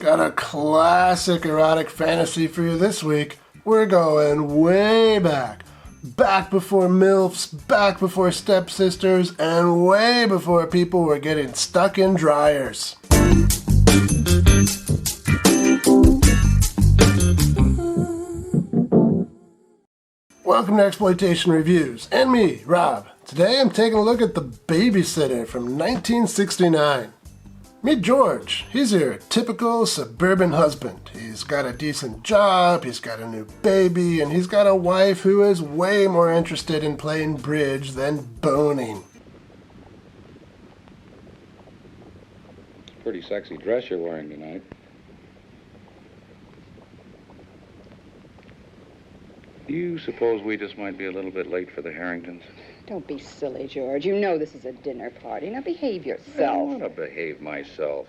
Got a classic erotic fantasy for you this week. We're going way back. Back before MILFs, back before stepsisters, and way before people were getting stuck in dryers. Welcome to Exploitation Reviews, and me, Rob. Today I'm taking a look at The Babysitter from 1969. Meet George. He's your typical suburban husband. He's got a decent job, he's got a new baby, and he's got a wife who is way more interested in playing bridge than boning. Pretty sexy dress you're wearing tonight. Do you suppose we just might be a little bit late for the Harringtons? Don't be silly, George. You know this is a dinner party. Now behave I yourself. want to behave myself.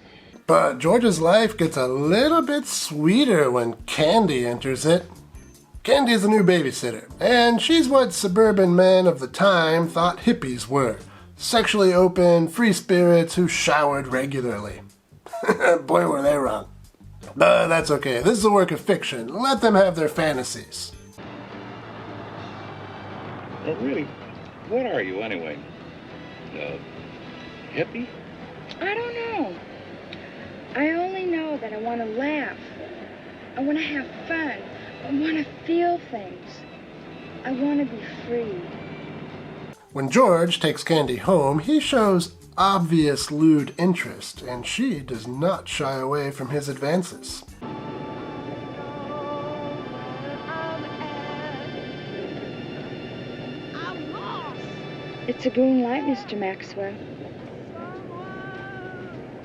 But George's life gets a little bit sweeter when Candy enters it. Candy is the new babysitter, and she's what suburban men of the time thought hippies were. Sexually open, free spirits who showered regularly. Boy, were they wrong. But that's okay. This is a work of fiction. Let them have their fantasies. Well, really, what are you anyway? Hippie? I don't know. I only know that I want to laugh. I want to have fun. I want to feel things. I want to be free. When George takes Candy home, he shows obvious lewd interest, and she does not shy away from his advances. It's a green light, Mr. Maxwell.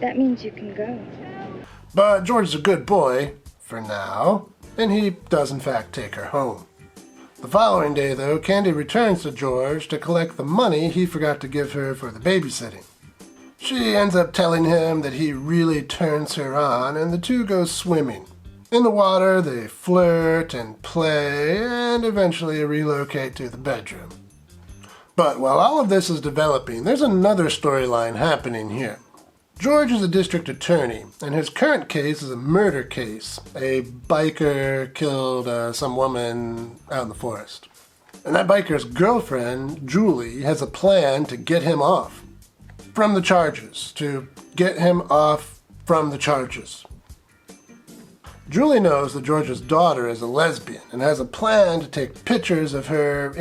That means you can go. But George is a good boy, for now, and he does in fact take her home. The following day, though, Candy returns to George to collect the money he forgot to give her for the babysitting. She ends up telling him that he really turns her on, and the two go swimming. In the water, they flirt and play, and eventually relocate to the bedroom. But while all of this is developing, there's another storyline happening here. George is a district attorney, and his current case is a murder case. A biker killed some woman out in the forest. And that biker's girlfriend, Julie, has a plan to get him off from the charges. Julie knows that George's daughter is a lesbian and has a plan to take pictures of her,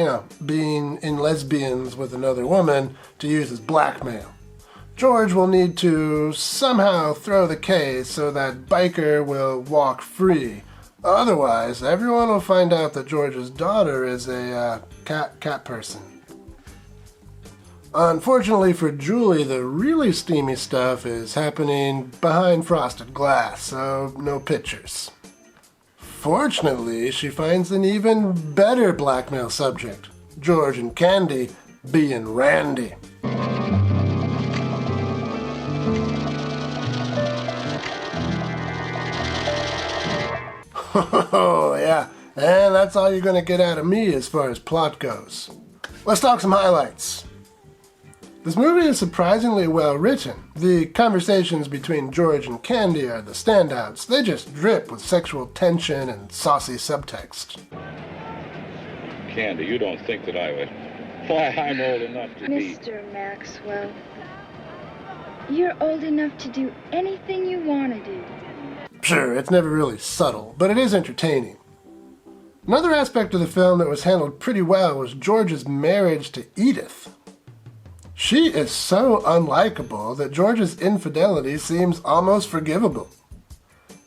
being in lesbians with another woman to use as blackmail. George will need to somehow throw the case so that biker will walk free. Otherwise, everyone will find out that George's daughter is a cat person. Unfortunately for Julie, the really steamy stuff is happening behind frosted glass, so no pictures. Fortunately, she finds an even better blackmail subject, George and Candy being Randy. Oh, yeah, and that's all you're going to get out of me as far as plot goes. Let's talk some highlights. This movie is surprisingly well written. The conversations between George and Candy are the standouts. They just drip with sexual tension and saucy subtext. Candy, you don't think that I would. Why, I'm old enough to be... Mr. Maxwell, you're old enough to do anything you want to do. Sure, it's never really subtle, but it is entertaining. Another aspect of the film that was handled pretty well was George's marriage to Edith. She is so unlikable that George's infidelity seems almost forgivable.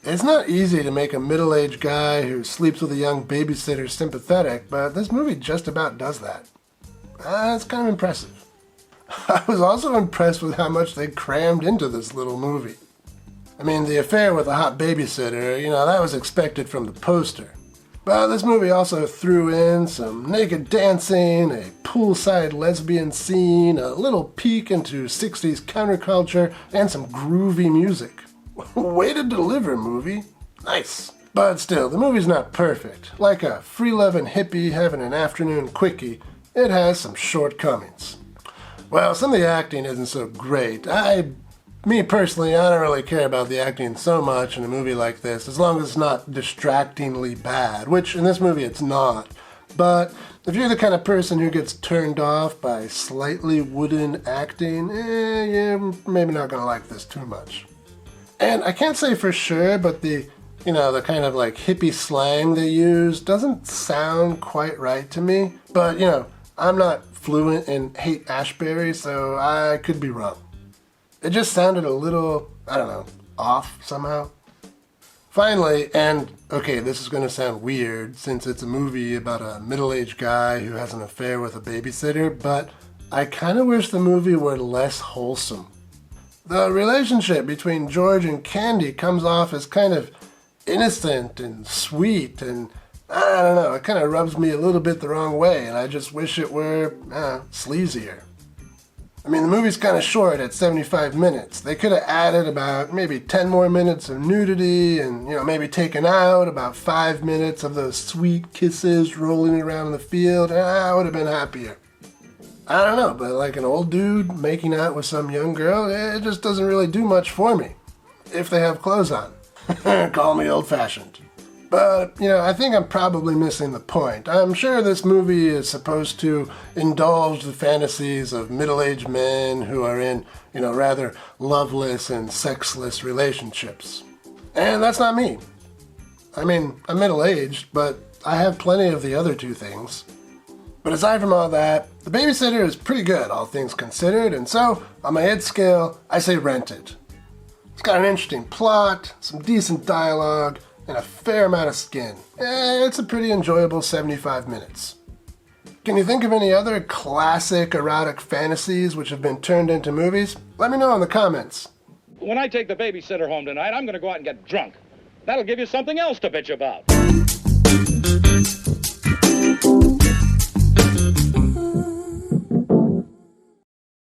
It's not easy to make a middle-aged guy who sleeps with a young babysitter sympathetic, but this movie just about does that. It's kind of impressive. I was also impressed with how much they crammed into this little movie. I mean, the affair with the hot babysitter, that was expected from the poster. But this movie also threw in some naked dancing, a poolside lesbian scene, a little peek into 60s counterculture, and some groovy music. Way to deliver, movie. Nice. But still, the movie's not perfect. Like a free-loving hippie having an afternoon quickie, it has some shortcomings. Well, some of the acting isn't so great. I me personally, I don't really care about the acting so much in a movie like this, as long as it's not distractingly bad, which in this movie it's not. But if you're the kind of person who gets turned off by slightly wooden acting, you're maybe not gonna like this too much. And I can't say for sure, but the kind of like hippie slang they use doesn't sound quite right to me. But, I'm not fluent in hate Ashbury, so I could be wrong. It just sounded a little, off somehow. Finally, and okay, this is going to sound weird since it's a movie about a middle-aged guy who has an affair with a babysitter, but I kind of wish the movie were less wholesome. The relationship between George and Candy comes off as kind of innocent and sweet, and I don't know, it kind of rubs me a little bit the wrong way, and I just wish it were sleazier. I mean, the movie's kind of short at 75 minutes. They could have added about maybe 10 more minutes of nudity and, maybe taken out about 5 minutes of those sweet kisses rolling around in the field, and I would have been happier. I don't know, but like an old dude making out with some young girl, it just doesn't really do much for me. If they have clothes on. Call me old-fashioned. But, I think I'm probably missing the point. I'm sure this movie is supposed to indulge the fantasies of middle-aged men who are in, rather loveless and sexless relationships. And that's not me. I mean, I'm middle-aged, but I have plenty of the other two things. But aside from all that, The Babysitter is pretty good, all things considered, and so, on my id scale, I say rent it. It's got an interesting plot, some decent dialogue, and a fair amount of skin. It's a pretty enjoyable 75 minutes. Can you think of any other classic erotic fantasies which have been turned into movies? Let me know in the comments. When I take the babysitter home tonight, I'm going to go out and get drunk. That'll give you something else to bitch about.